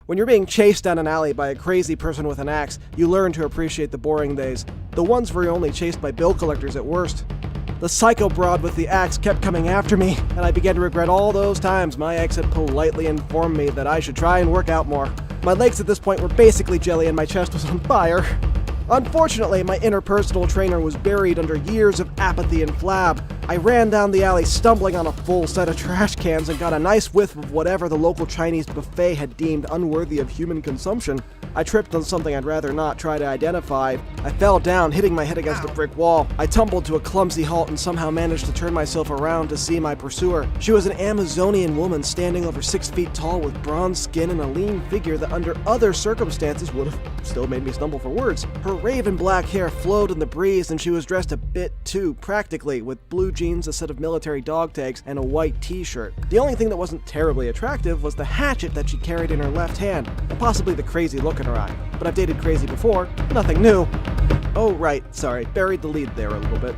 When you're being chased down an alley by a crazy person with an axe, you learn to appreciate the boring days. The ones where you're only chased by bill collectors at worst. The psycho broad with the axe kept coming after me, and I began to regret all those times my ex had politely informed me that I should try and work out more. My legs at this point were basically jelly and my chest was on fire. Unfortunately, my interpersonal trainer was buried under years of apathy and flab. I ran down the alley stumbling on a full set of trash cans and got a nice whiff of whatever the local Chinese buffet had deemed unworthy of human consumption. I tripped on something I'd rather not try to identify. I fell down, hitting my head against a brick wall. I tumbled to a clumsy halt and somehow managed to turn myself around to see my pursuer. She was an Amazonian woman standing over 6 feet tall with bronze skin and a lean figure that under other circumstances would have still made me stumble for words. Her raven black hair flowed in the breeze and she was dressed a bit too practically, with blue jeans, a set of military dog tags, and a white t-shirt. The only thing that wasn't terribly attractive was the hatchet that she carried in her left hand, and possibly the crazy look in her eye. But I've dated crazy before, nothing new. Oh right, sorry, buried the lead there a little bit.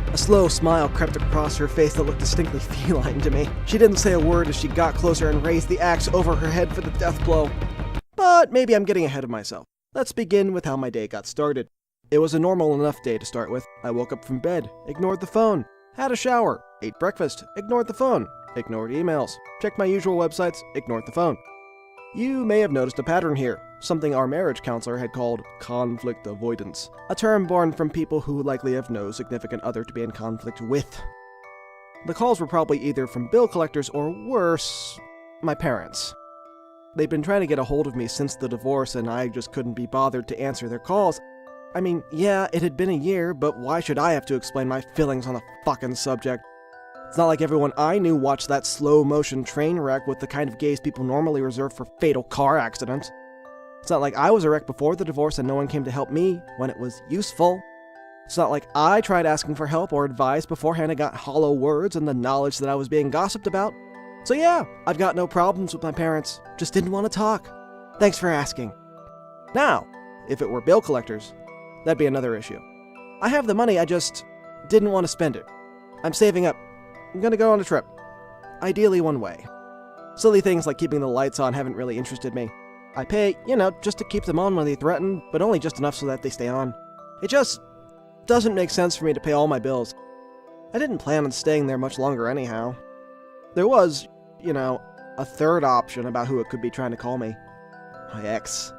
A slow smile crept across her face that looked distinctly feline to me. She didn't say a word as she got closer and raised the axe over her head for the death blow. But maybe I'm getting ahead of myself. Let's begin with how my day got started. It was a normal enough day to start with. I woke up from bed, ignored the phone, had a shower, ate breakfast, ignored the phone, ignored emails, checked my usual websites, ignored the phone. You may have noticed a pattern here, something our marriage counselor had called conflict avoidance, a term born from people who likely have no significant other to be in conflict with. The calls were probably either from bill collectors or worse, my parents. They'd been trying to get a hold of me since the divorce and I just couldn't be bothered to answer their calls. I mean, yeah, it had been a year, but why should I have to explain my feelings on the fucking subject? It's not like everyone I knew watched that slow-motion train wreck with the kind of gaze people normally reserve for fatal car accidents. It's not like I was a wreck before the divorce and no one came to help me when it was useful. It's not like I tried asking for help or advice beforehand and got hollow words and the knowledge that I was being gossiped about. So yeah, I've got no problems with my parents, just didn't want to talk. Thanks for asking. Now, if it were bill collectors, that'd be another issue. I have the money, I just didn't want to spend it. I'm saving up. I'm gonna go on a trip. Ideally one way. Silly things like keeping the lights on haven't really interested me. I pay, just to keep them on when they threaten, but only just enough so that they stay on. It just doesn't make sense for me to pay all my bills. I didn't plan on staying there much longer anyhow. There was, a third option about who it could be trying to call me. My ex.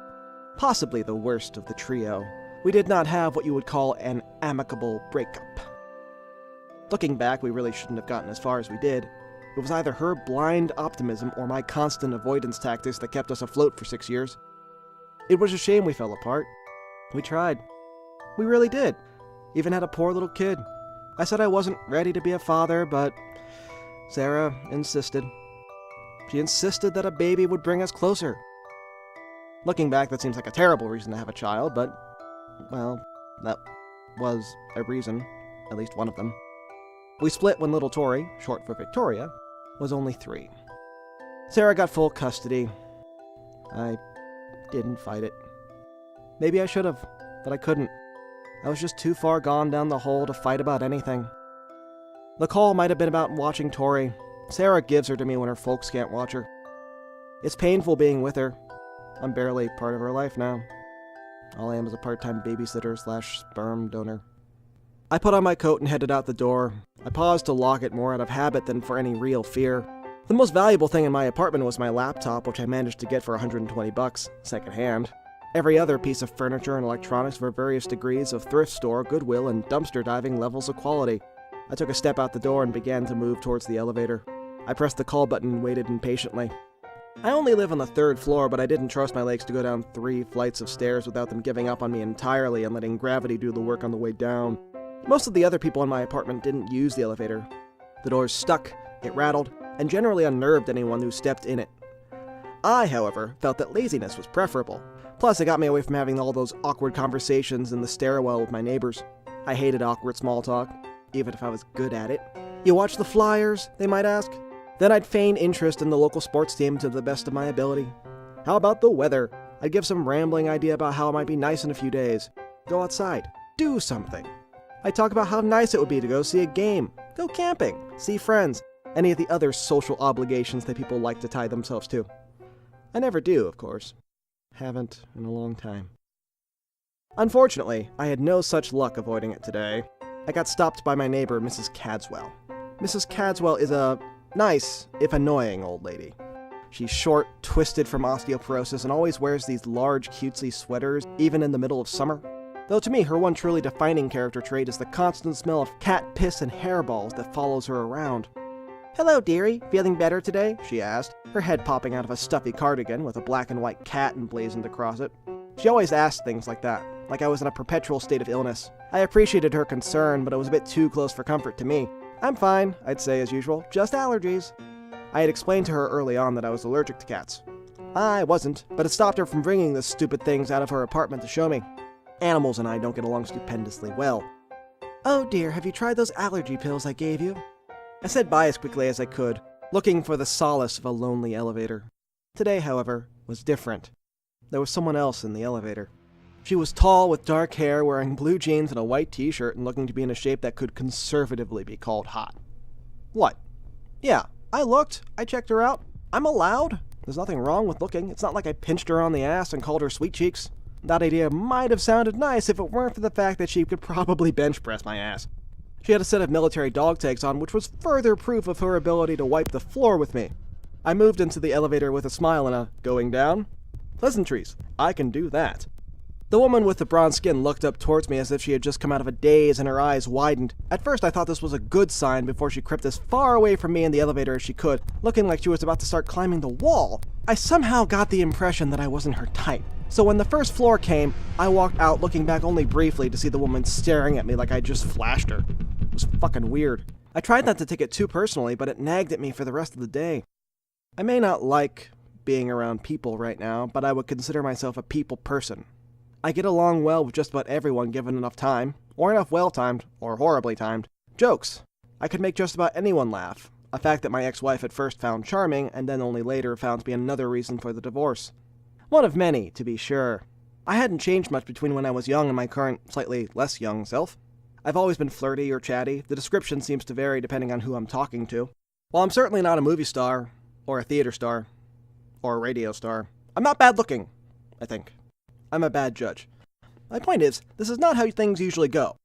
Possibly the worst of the trio. We did not have what you would call an amicable breakup. Looking back, we really shouldn't have gotten as far as we did. It was either her blind optimism or my constant avoidance tactics that kept us afloat for 6 years. It was a shame we fell apart. We tried. We really did. Even had a poor little kid. I said I wasn't ready to be a father, but Sarah insisted. She insisted that a baby would bring us closer. Looking back, that seems like a terrible reason to have a child, but, well, that was a reason. At least one of them. We split when little Tori, short for Victoria, was only 3. Sarah got full custody. I didn't fight it. Maybe I should have, but I couldn't. I was just too far gone down the hole to fight about anything. The call might have been about watching Tori. Sarah gives her to me when her folks can't watch her. It's painful being with her. I'm barely part of her life now. All I am is a part-time babysitter / sperm donor. I put on my coat and headed out the door. I paused to lock it more out of habit than for any real fear. The most valuable thing in my apartment was my laptop, which I managed to get for $120, secondhand. Every other piece of furniture and electronics were various degrees of thrift store, Goodwill, and dumpster diving levels of quality. I took a step out the door and began to move towards the elevator. I pressed the call button and waited impatiently. I only live on the 3rd floor, but I didn't trust my legs to go down 3 flights of stairs without them giving up on me entirely and letting gravity do the work on the way down. Most of the other people in my apartment didn't use the elevator. The doors stuck, it rattled, and generally unnerved anyone who stepped in it. I, however, felt that laziness was preferable. Plus, it got me away from having all those awkward conversations in the stairwell with my neighbors. I hated awkward small talk, even if I was good at it. You watch the Flyers, they might ask? Then I'd feign interest in the local sports team to the best of my ability. How about the weather? I'd give some rambling idea about how it might be nice in a few days. Go outside. Do something. I'd talk about how nice it would be to go see a game, go camping, see friends, any of the other social obligations that people like to tie themselves to. I never do, of course. Haven't in a long time. Unfortunately, I had no such luck avoiding it today. I got stopped by my neighbor, Mrs. Cadswell. Mrs. Cadswell is a nice, if annoying, old lady. She's short, twisted from osteoporosis, and always wears these large, cutesy sweaters, even in the middle of summer. Though to me, her one truly defining character trait is the constant smell of cat piss and hairballs that follows her around. "Hello, dearie. Feeling better today?" she asked, her head popping out of a stuffy cardigan with a black and white cat emblazoned across it. She always asked things like that, like I was in a perpetual state of illness. I appreciated her concern, but it was a bit too close for comfort to me. "I'm fine," I'd say as usual, "just allergies." I had explained to her early on that I was allergic to cats. I wasn't, but it stopped her from bringing the stupid things out of her apartment to show me. Animals and I don't get along stupendously well. "Oh dear, have you tried those allergy pills I gave you?" I said bye as quickly as I could, looking for the solace of a lonely elevator. Today, however, was different. There was someone else in the elevator. She was tall with dark hair, wearing blue jeans and a white t-shirt, and looking to be in a shape that could conservatively be called hot. What? Yeah, I looked. I checked her out. I'm allowed. There's nothing wrong with looking. It's not like I pinched her on the ass and called her sweet cheeks. That idea might have sounded nice if it weren't for the fact that she could probably bench press my ass. She had a set of military dog tags on, which was further proof of her ability to wipe the floor with me. I moved into the elevator with a smile and a "going down?" Pleasantries. I can do that. The woman with the bronze skin looked up towards me as if she had just come out of a daze, and her eyes widened. At first I thought this was a good sign before she crept as far away from me in the elevator as she could, looking like she was about to start climbing the wall. I somehow got the impression that I wasn't her type. So when the first floor came, I walked out looking back only briefly to see the woman staring at me like I just flashed her. It was fucking weird. I tried not to take it too personally, but it nagged at me for the rest of the day. I may not like being around people right now, but I would consider myself a people person. I get along well with just about everyone given enough time, or enough well-timed, or horribly timed, jokes. I could make just about anyone laugh, a fact that my ex-wife at first found charming, and then only later found to be another reason for the divorce. One of many, to be sure. I hadn't changed much between when I was young and my current, slightly less young self. I've always been flirty or chatty. The description seems to vary depending on who I'm talking to. While I'm certainly not a movie star, or a theater star, or a radio star, I'm not bad looking, I think. I'm a bad judge. My point is, this is not how things usually go.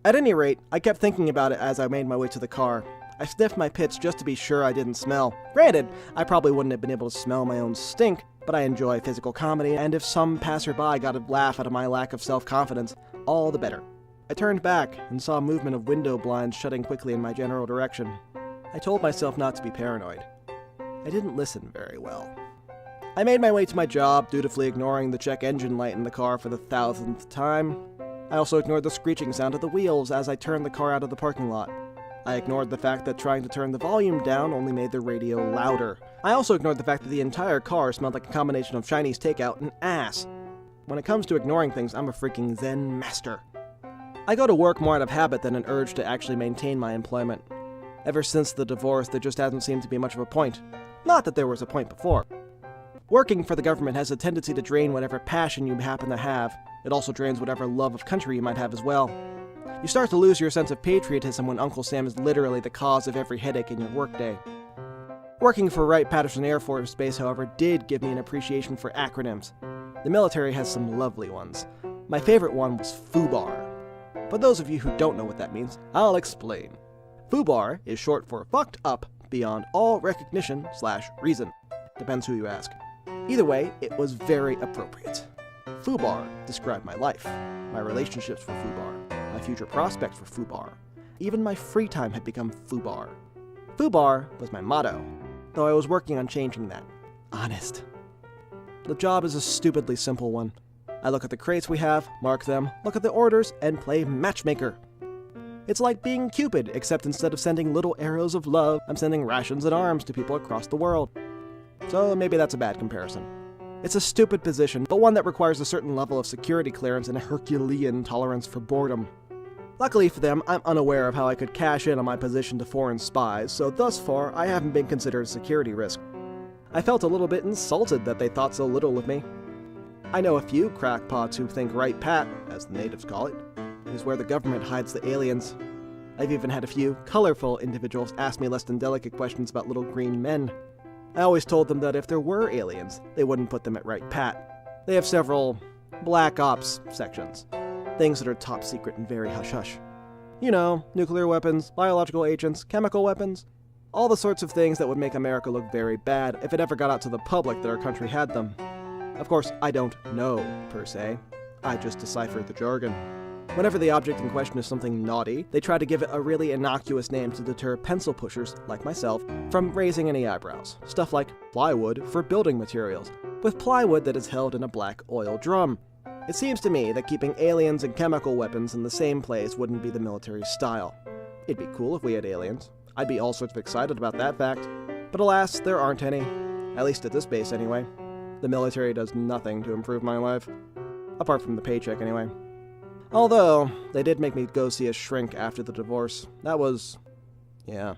At any rate, I kept thinking about it as I made my way to the car. I sniffed my pits just to be sure I didn't smell. Granted, I probably wouldn't have been able to smell my own stink, but I enjoy physical comedy, and if some passerby got a laugh out of my lack of self-confidence, all the better. I turned back and saw a movement of window blinds shutting quickly in my general direction. I told myself not to be paranoid. I didn't listen very well. I made my way to my job, dutifully ignoring the check engine light in the car for the 1,000th time. I also ignored the screeching sound of the wheels as I turned the car out of the parking lot. I ignored the fact that trying to turn the volume down only made the radio louder. I also ignored the fact that the entire car smelled like a combination of Chinese takeout and ass. When it comes to ignoring things, I'm a freaking Zen master. I go to work more out of habit than an urge to actually maintain my employment. Ever since the divorce, there just hasn't seemed to be much of a point. Not that there was a point before. Working for the government has a tendency to drain whatever passion you happen to have. It also drains whatever love of country you might have as well. You start to lose your sense of patriotism when Uncle Sam is literally the cause of every headache in your workday. Working for Wright-Patterson Air Force Base, however, did give me an appreciation for acronyms. The military has some lovely ones. My favorite one was FUBAR. For those of you who don't know what that means, I'll explain. FUBAR is short for Fucked Up Beyond All Recognition/Reason. Depends who you ask. Either way, it was very appropriate. FUBAR described my life. My relationships were FUBAR. My future prospects were FUBAR. Even my free time had become FUBAR. FUBAR was my motto, though I was working on changing that. Honest. The job is a stupidly simple one. I look at the crates we have, mark them, look at the orders, and play matchmaker. It's like being Cupid, except instead of sending little arrows of love, I'm sending rations and arms to people across the world. So maybe that's a bad comparison. It's a stupid position, but one that requires a certain level of security clearance and a Herculean tolerance for boredom. Luckily for them, I'm unaware of how I could cash in on my position to foreign spies, so thus far, I haven't been considered a security risk. I felt a little bit insulted that they thought so little of me. I know a few crackpots who think Right Pat, as the natives call it, is where the government hides the aliens. I've even had a few colorful individuals ask me less than delicate questions about little green men. I always told them that if there were aliens, they wouldn't put them at Right Pat. They have several Black Ops sections. Things that are top secret and very hush-hush. You know, nuclear weapons, biological agents, chemical weapons. All the sorts of things that would make America look very bad if it ever got out to the public that our country had them. Of course, I don't know, per se. I just decipher the jargon. Whenever the object in question is something naughty, they try to give it a really innocuous name to deter pencil pushers, like myself, from raising any eyebrows. Stuff like plywood for building materials, with plywood that is held in a black oil drum. It seems to me that keeping aliens and chemical weapons in the same place wouldn't be the military's style. It'd be cool if we had aliens. I'd be all sorts of excited about that fact. But alas, there aren't any. At least at this base, anyway. The military does nothing to improve my life. Apart from the paycheck, anyway. Although, they did make me go see a shrink after the divorce. That was... yeah.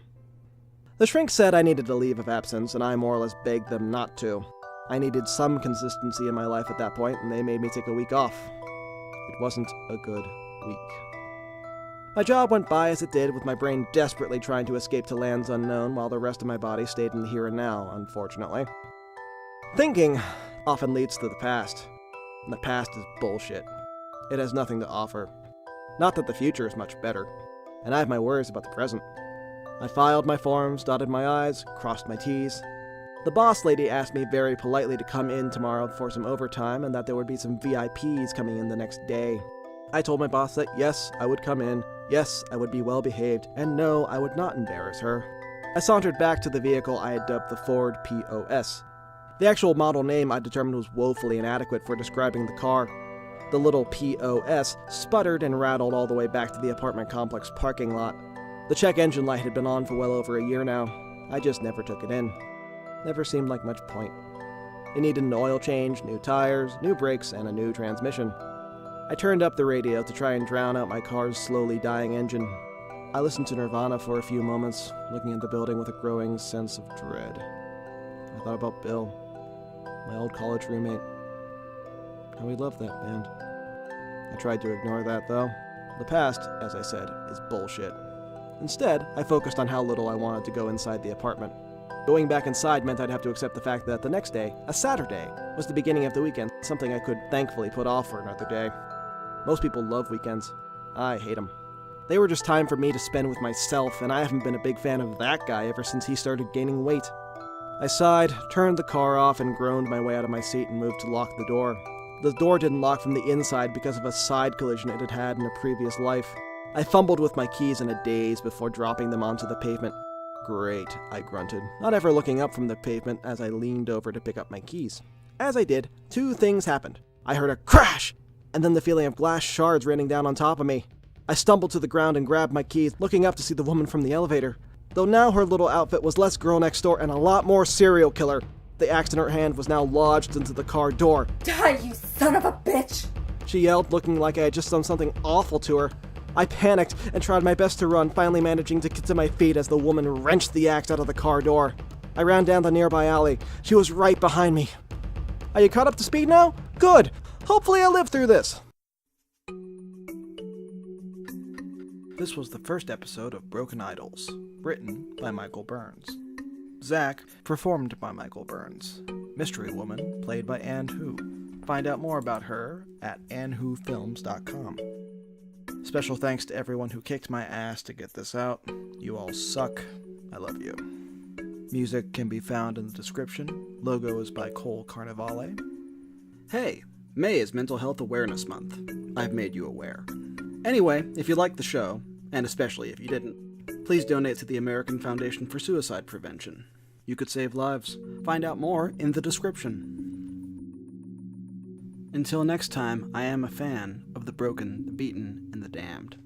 The shrink said I needed a leave of absence, and I more or less begged them not to. I needed some consistency in my life at that point, and they made me take a week off. It wasn't a good week. My job went by as it did, with my brain desperately trying to escape to lands unknown, while the rest of my body stayed in the here and now, unfortunately. Thinking often leads to the past, and the past is bullshit. It has nothing to offer. Not that the future is much better, and I have my worries about the present. I filed my forms, dotted my I's, crossed my T's. The boss lady asked me very politely to come in tomorrow for some overtime and that there would be some VIPs coming in the next day. I told my boss that yes, I would come in, yes, I would be well behaved, and no, I would not embarrass her. I sauntered back to the vehicle I had dubbed the Ford POS. The actual model name I determined was woefully inadequate for describing the car. The little POS sputtered and rattled all the way back to the apartment complex parking lot. The check engine light had been on for well over a year now. I just never took it in. Never seemed like much point. It needed an oil change, new tires, new brakes, and a new transmission. I turned up the radio to try and drown out my car's slowly dying engine. I listened to Nirvana for a few moments, looking at the building with a growing sense of dread. I thought about Bill, my old college roommate. How we loved that band. I tried to ignore that, though. The past, as I said, is bullshit. Instead, I focused on how little I wanted to go inside the apartment. Going back inside meant I'd have to accept the fact that the next day, a Saturday, was the beginning of the weekend, something I could thankfully put off for another day. Most people love weekends. I hate them. They were just time for me to spend with myself, and I haven't been a big fan of that guy ever since he started gaining weight. I sighed, turned the car off, and groaned my way out of my seat and moved to lock the door. The door didn't lock from the inside because of a side collision it had had in a previous life. I fumbled with my keys in a daze before dropping them onto the pavement. Great, I grunted, not ever looking up from the pavement as I leaned over to pick up my keys. As I did, two things happened. I heard a crash, and then the feeling of glass shards raining down on top of me. I stumbled to the ground and grabbed my keys, looking up to see the woman from the elevator. Though now her little outfit was less girl next door and a lot more serial killer. The axe in her hand was now lodged into the car door. Die, you son of a bitch! She yelled, looking like I had just done something awful to her. I panicked and tried my best to run, finally managing to get to my feet as the woman wrenched the axe out of the car door. I ran down the nearby alley. She was right behind me. Are you caught up to speed now? Good! Hopefully I'll live through this! This was the first episode of Broken Idols, written by Michael Burns. Zach, performed by Michael Burns. Mystery Woman, played by Anne Hu. Find out more about her at annewhufilms.com. Special thanks to everyone who kicked my ass to get this out. You all suck. I love you. Music can be found in the description. Logo is by Carnevale. Hey, May is Mental Health Awareness Month. I've made you aware. Anyway, if you liked the show, and especially if you didn't, please donate to the American Foundation for Suicide Prevention. You could save lives. Find out more in the description. Until next time, I am a fan of the broken, the beaten, and the damned.